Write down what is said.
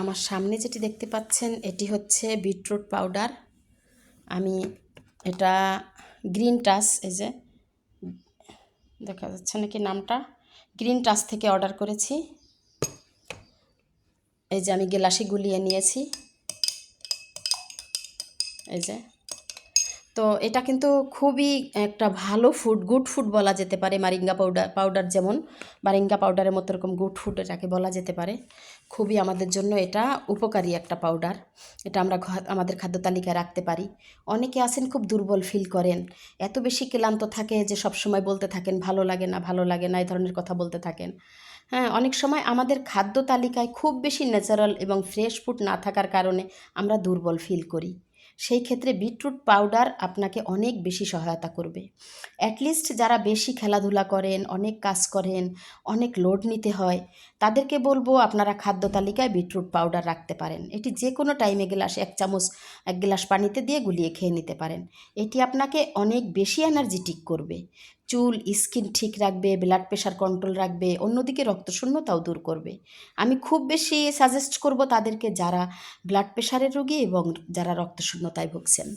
আমার সামনে যেটি দেখতে পাচ্ছেন এটি হচ্ছে বিটরুট পাউডার। আমি এটা গ্রিন টাচ, এই যে দেখা যাচ্ছে নাকি নামটা, গ্রিন টাচ থেকে অর্ডার করেছি। এই যে আমি গ্লাসে গুলিয়ে নিয়েছি, এই যে। তো এটা কিন্তু খুবই একটা ভালো ফুড, গুড ফুড বলা যেতে পারে। মারিঙ্গা পাউডার যেমন মারিঙ্গা পাউডারের মতো এরকম গুড ফুড এটাকে বলা যেতে পারে। খুবই আমাদের জন্য এটা উপকারী একটা পাউডার। এটা আমরা আমাদের খাদ্য তালিকায় রাখতে পারি। অনেকে আছেন খুব দুর্বল ফিল করেন, এত বেশি ক্লান্ত থাকে যে সব সময় বলতে থাকেন ভালো লাগে না, ভালো লাগে না, এই ধরনের কথা বলতে থাকেন। হ্যাঁ, অনেক সময় আমাদের খাদ্য তালিকায় খুব বেশি ন্যাচারাল এবং ফ্রেশ ফুড না থাকার কারণে আমরা দুর্বল ফিল করি। সেই ক্ষেত্রে বিটরুট পাউডার আপনাকে অনেক বেশি সহায়তা করবে। অ্যাটলিস্ট যারা বেশি খেলাধুলা করেন, অনেক কাজ করেন, অনেক লোড নিতে হয়, তাদেরকে বলবো আপনারা খাদ্য তালিকায় বিটরুট পাউডার রাখতে পারেন। এটি যে কোনো টাইমে এক গ্লাস পানিতে দিয়ে গুলিয়ে খেয়ে নিতে পারেন। এটি আপনাকে অনেক বেশি এনার্জেটিক করবে, চুল স্কিন ঠিক রাখবে, ব্লাড প্রেশার কন্ট্রোল রাখবে, অন্যদিকে রক্তশূন্যতাও দূর করবে। আমি খুব বেশি সাজেস্ট করব তাদেরকে যারা ব্লাড প্রেশারের রোগী এবং যারা রক্তশূন্যতায় ভুগছেন।